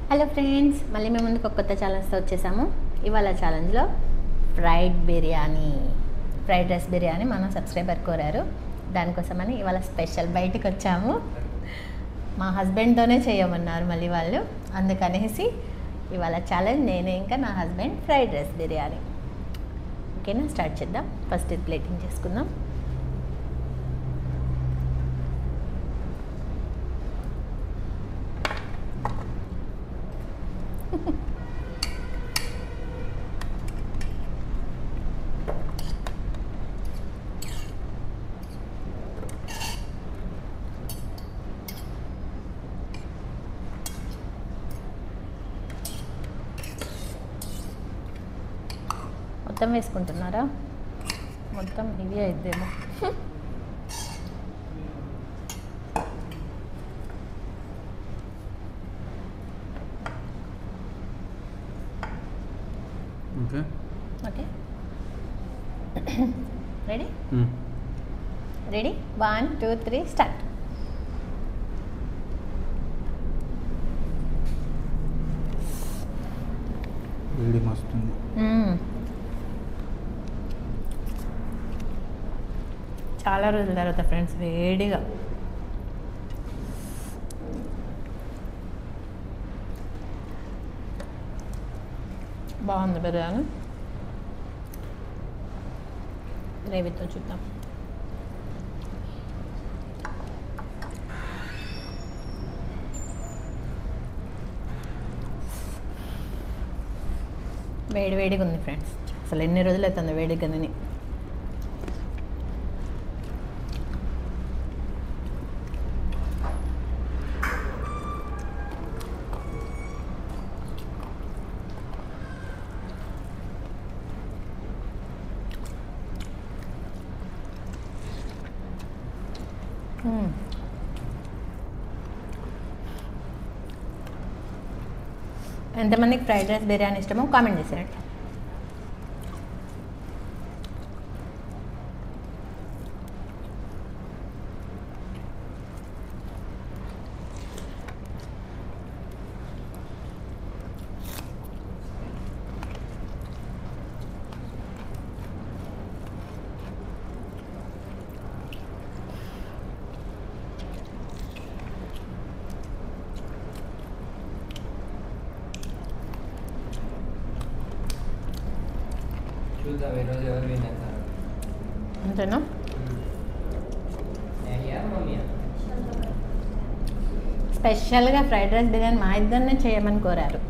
Hello friends, మళ్ళీ మేము ముందుకు ఒక కొత్త ఛాలెంజ్తో వచ్చేసాము. ఇవాళ ఛాలెంజ్లో ఫ్రైడ్ రైస్ బిర్యానీ మన సబ్స్క్రైబర్ కోరారు. దానికోసమని ఇవాళ స్పెషల్ బయటకు వచ్చాము. మా హస్బెండ్తోనే చేయమన్నారు మళ్ళీ వాళ్ళు, అందుకనేసి ఇవాళ ఛాలెంజ్ నేనే ఇంకా నా హస్బెండ్ ఫ్రైడ్ రైస్ బిర్యానీ. ఓకేనా, స్టార్ట్ చేద్దాం. ఫస్ట్ ఇది ప్లేటింగ్ చేసుకుందాం. మొత్తం వేసుకుంటున్నారా? మొత్తం ఇవి అయిద్దేమో. Okay okay, ready 1 2 3 start. వేడి మస్తుంది. చాలా రోజుల తర్వాత ఫ్రెండ్స్ వేడిగా బాగుంది బిర్యానీ. గ్రేవీతో చూద్దాం. వేడిగా ఉంది ఫ్రెండ్స్. అసలు ఎన్ని రోజులు అవుతుంది వేడిగా తిని. ఎంతమందికి ఫ్రైడ్ రైస్ బిర్యానీ ఇష్టమో కామెంట్ చేసేయండి. చూద్దాం ఈరోజు ఎవరు విన్ అవుతారు. అంతేనా? స్పెషల్గా ఫ్రైడ్ రైస్ బిర్యానీ మా ఇద్దరినే చేయమని కోరారు.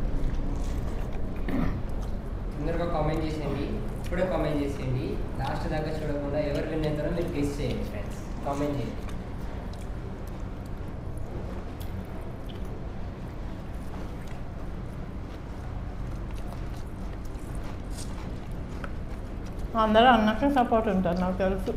అందరికీ కామెంట్ చేసేయండి, ఇప్పుడే కామెంట్ చేసేయండి. లాస్ట్ దాకా చూడకుండా ఎవరు విన్ అవుతారో మీరు గెస్ చేయండి ఫ్రెండ్స్. కామెంట్ చేయండి. అందరూ అన్నకే సపోర్ట్ ఉంటారు, నాకు తెలుసు.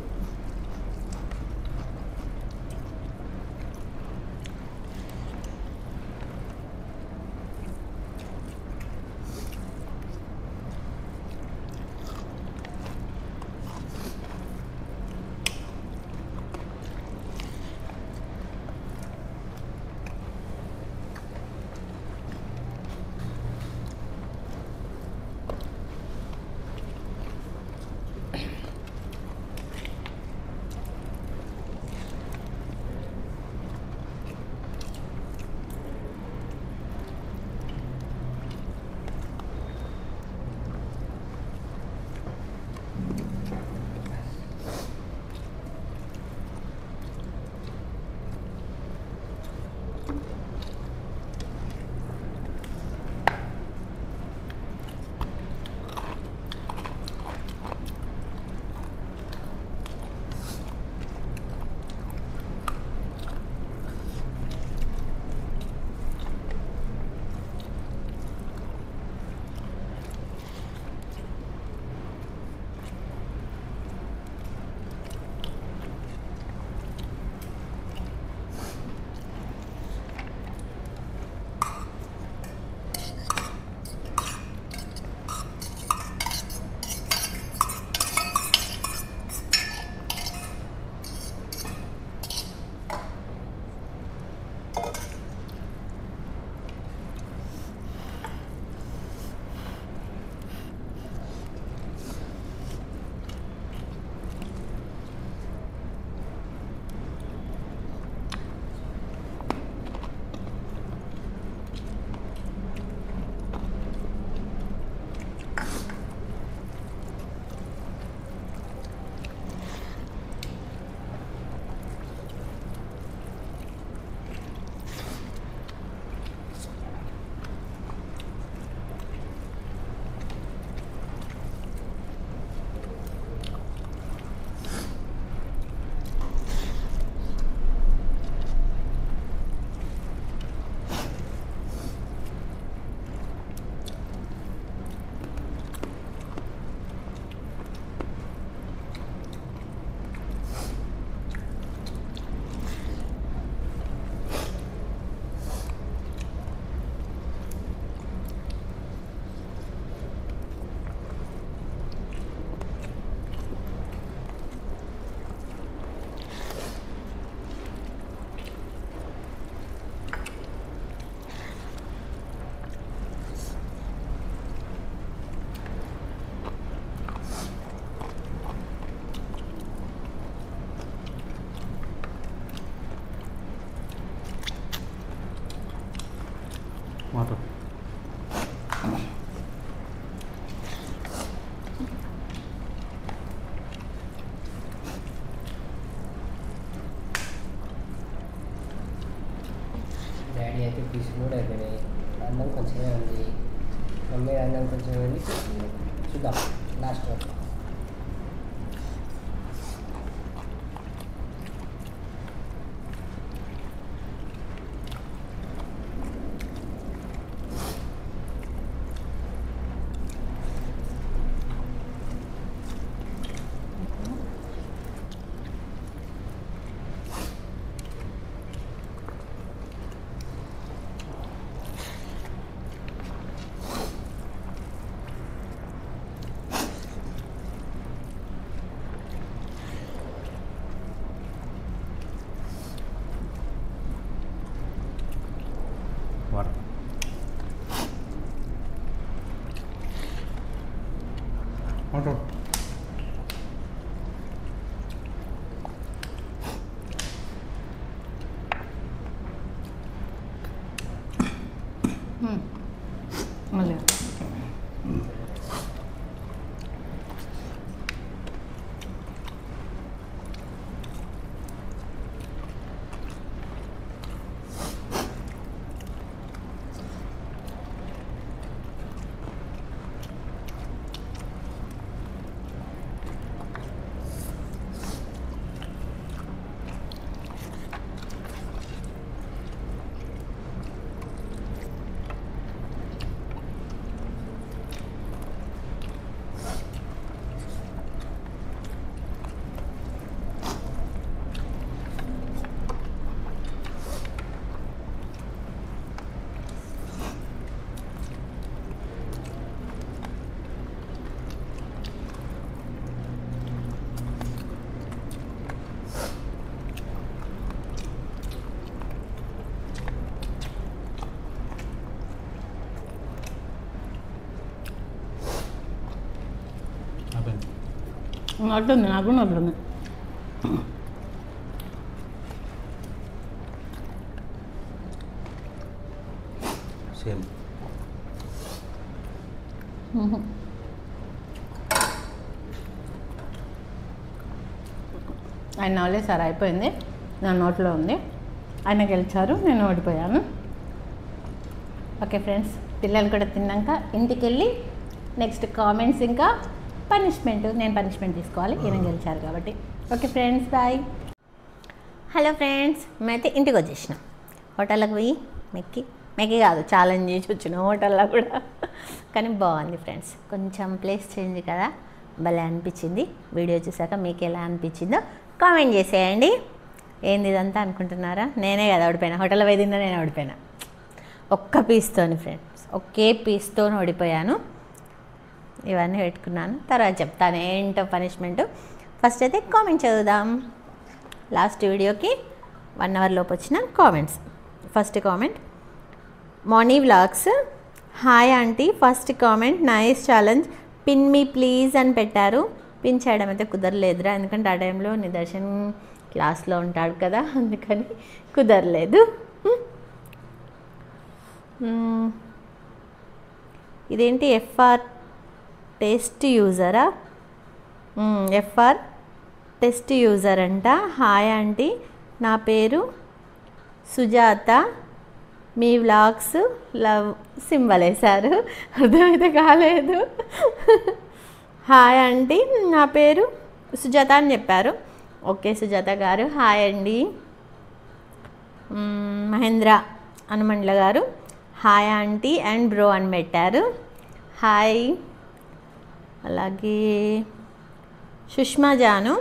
వాటర్. డాడీ అయితే పీసులు కూడా అయిపోయినాయి. అన్నం కొంచెమే ఉంది. మమ్మీ అన్నం కొంచెమే ఉంది. చూద్దాం లాస్ట్ వరకు. వాటర్. వాటర్. మళ్ళీ నట్టుంది, నాకు నట్టుంది. సేమ్. ఆయన నవ్వలే సార్, అయిపోయింది, నా నోట్లో ఉంది. ఆయన గెలిచారు, నేను ఓడిపోయాను. ఓకే ఫ్రెండ్స్, పిల్లలు కూడా తిన్నాక ఇంటికి వెళ్ళి నెక్స్ట్ కామెంట్స్ ఇంకా పనిష్మెంట్, నేను పనిష్మెంట్ తీసుకోవాలి, ఈయన గెలిచారు కాబట్టి. Okay friends, bye. Hello friends, మేమైతే ఇంటికి వచ్చేసినాం. హోటల్కి పోయి మెక్కి కాదు, ఛాలెంజ్ చేసి వచ్చినాం హోటల్లో కూడా. కానీ బాగుంది ఫ్రెండ్స్, కొంచెం ప్లేస్ చేంజ్ కదా, భలే అనిపించింది. వీడియో చూసాక మీకు ఎలా అనిపించిందో కామెంట్ చేసేయండి. ఏంది ఇదంతా అనుకుంటున్నారా? నేనే కదా ఓడిపోయినా, హోటల్లో పోయి తిన్నా నేను ఓడిపోయినా ఒక్క పీస్తోని ఫ్రెండ్స్, ఒకే పీస్తో ఓడిపోయాను. ఇవన్నీ పెట్టుకున్నాను, తర్వాత చెప్తాను ఏంటో పనిష్మెంట్. ఫస్ట్ అయితే కామెంట్ చదువుదాం. లాస్ట్ వీడియోకి 1 అవర్ లోపు వచ్చిన comments. First comment Moni vlogs, hi aunty. First comment nice challenge, pin me please అని పెట్టారు. పిన్ చేయడం అయితే కుదరలేదురా, ఎందుకంటే ఆ టైంలో నిదర్శన్ క్లాస్లో ఉంటాడు కదా, అందుకని కుదరలేదు. ఇదేంటి ఎఫ్ఆర్ టెస్ట్ యూజరా? ఎఫ్ఆర్ టెస్ట్ యూజర్ అంట. హాయ్ ఆంటీ, నా పేరు సుజాత, మీ వ్లాగ్స్ లవ్ సింబల్ వేశారు, అర్థమైతే కాలేదు. హాయ్ ఆంటీ, నా పేరు సుజాత అని చెప్పారు. ఓకే సుజాత గారు, హాయ్ అండి. మహేంద్ర హనుమండ్ల గారు, హాయ్ ఆంటీ అండ్ బ్రో అని పెట్టారు, హాయ్. అలాగే సుష్మా జాను,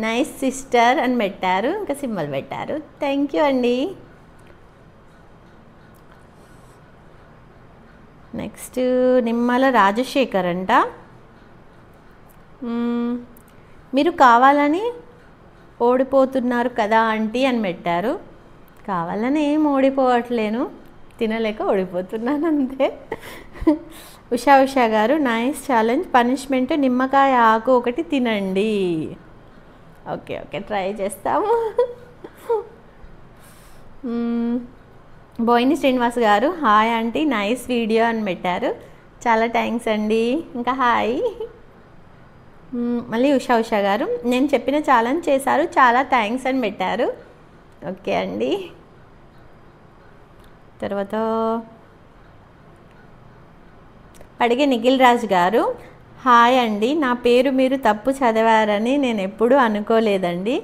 నైస్ సిస్టర్ అని పెట్టారు, ఇంకా సింబల్ పెట్టారు, థ్యాంక్ యూ అండి. నెక్స్ట్ నిమ్మల రాజశేఖర్ అంట, మీరు కావాలని ఓడిపోతున్నారు కదా ఆంటీ అని పెట్టారు. కావాలని ఏం ఓడిపోవట్లేను, తినలేక ఓడిపోతున్నాను అంతే. ఉషా గారు, నైస్ ఛాలెంజ్, పనిష్మెంట్ నిమ్మకాయ ఆకు ఒకటి తినండి. ఓకే ఓకే, ట్రై చేస్తాము. బోయిని శ్రీనివాస్ గారు హాయ్ ఆంటీ నైస్ వీడియో అని పెట్టారు. చాలా థ్యాంక్స్ అండి. ఇంకా హాయ్. మళ్ళీ ఉషా గారు నేను చెప్పిన ఛాలెంజ్ చేశారు, చాలా థ్యాంక్స్ అని పెట్టారు. ఓకే అండి. తర్వాత అడిగే నిఖిల్ రాజ్ గారు హాయ్ అండి, నా పేరు మీరు తప్పు చదివారని నేను ఎప్పుడూ అనుకోలేదండి.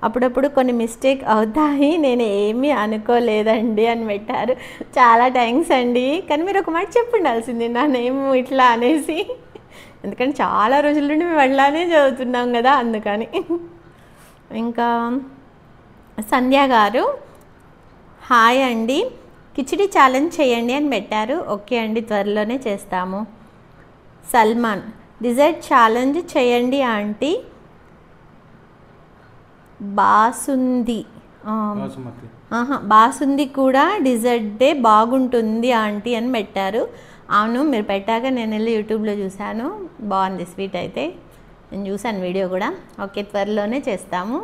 అప్పుడప్పుడు కొన్ని మిస్టేక్ అవుతాయి, నేను ఏమీ అనుకోలేదండి అని పెట్టారు. చాలా థ్యాంక్స్ అండి. కానీ మీరు ఒక మాట చెప్పి ఉండాల్సింది నా నేమ్ ఇట్లా అనేసి, ఎందుకంటే చాలా రోజుల నుండి మేము అట్లానే చదువుతున్నాం కదా అందుకని. ఇంకా సంధ్య గారు హాయ్ అండి, కిచిడి ఛాలెంజ్ చేయండి అని పెట్టారు. ఓకే అండి, త్వరలోనే చేస్తాము. సల్మాన్ డిజర్ట్ ఛాలెంజ్ చేయండి ఆంటీ. బాసుంది బాసుంది కూడా డిజర్ట్దే బాగుంటుంది ఆంటీ అని పెట్టారు. అవును, మీరు పెట్టాక నేను వెళ్ళి యూట్యూబ్లో చూశాను, బాగుంది స్వీట్ అయితే, నేను చూశాను వీడియో కూడా. ఓకే, త్వరలోనే చేస్తాము.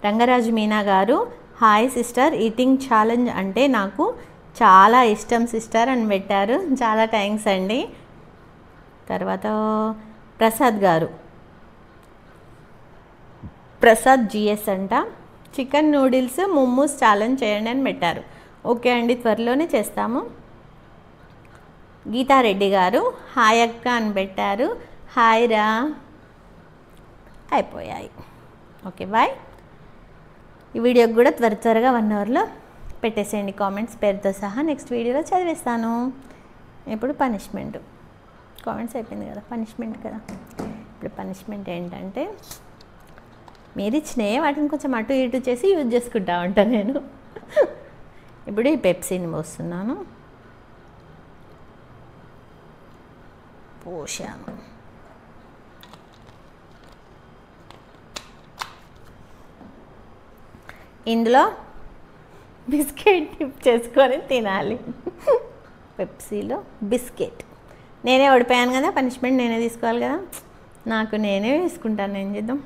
రంగరాజు మీనా గారు హాయ్ సిస్టర్, ఈటింగ్ ఛాలెంజ్ అంటే నాకు చాలా ఇష్టం సిస్టర్ అని పెట్టారు. చాలా థ్యాంక్స్ అండి. తర్వాత ప్రసాద్ గారు, ప్రసాద్ జిఎస్ అంట, చికెన్ నూడిల్స్ మోమోస్ ఛాలెంజ్ చేయండి అని పెట్టారు. ఓకే అండి, త్వరలోనే చేస్తాము. గీతారెడ్డి గారు హాయ్ అక్క అని పెట్టారు. హాయ్ రా, అయిపోయాయి. Okay bye. ఈ వీడియోకి కూడా త్వరగా 1 అవర్లో పెట్టేసేయండి కామెంట్స్ పేరుతో సహా. నెక్స్ట్ వీడియోలో చదివేస్తాను. ఇప్పుడు పనిష్మెంట్, కామెంట్స్ అయిపోయింది కదా, పనిష్మెంట్ కదా. ఇప్పుడు పనిష్మెంట్ ఏంటంటే మీరు ఇచ్చినాయి వాటిని కొంచెం అటు ఇటు చేసి యూజ్ చేసుకుంటా ఉంటాను నేను. ఇప్పుడు ఈ పెప్సీని పోస్తున్నాను, పోసాను. ఇందులో బిస్కెట్ డిప్ చేసుకొని తినాలి. పెప్సీలో బిస్కెట్. నేనే ఓడిపోయాను కదా, పనిష్మెంట్ నేనే తీసుకోవాలి కదా, నాకు నేనే వేసుకుంటాను. ఏం చేద్దాం.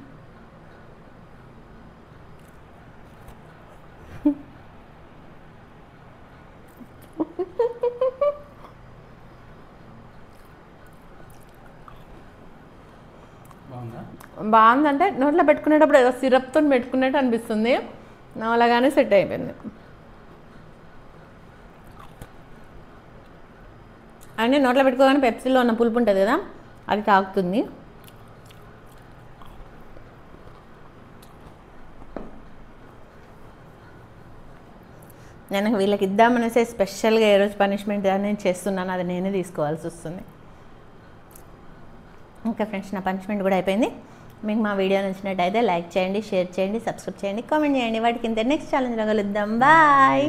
బాగుందంటే నోట్లో పెట్టుకునేటప్పుడు ఏదో సిరప్తో పెట్టుకున్నట్టు అనిపిస్తుంది, నాలాగానే సెట్ అయిపోయింది. అని నోట్లో పెట్టుకోగానే పెప్సీలో ఉన్న పులుపు ఉంటుంది కదా, అది తాగుతుంది. నేను వీళ్ళకి ఇద్దామనేసి స్పెషల్గా ఏ రోజు పనిష్మెంట్ అనేది చేస్తున్నాను, అది నేనే తీసుకోవాల్సి వస్తుంది. ఇంకా ఫ్రెండ్స్, నా పనిష్మెంట్ కూడా అయిపోయింది. మీకు మా వీడియో నచ్చినట్టయితే లైక్ చేయండి, షేర్ చేయండి, సబ్స్క్రైబ్ చేయండి, కామెంట్ చేయండి. వాటికి ఇంత నెక్స్ట్ ఛాలెంజ్లో కలుద్దాం. బాయ్.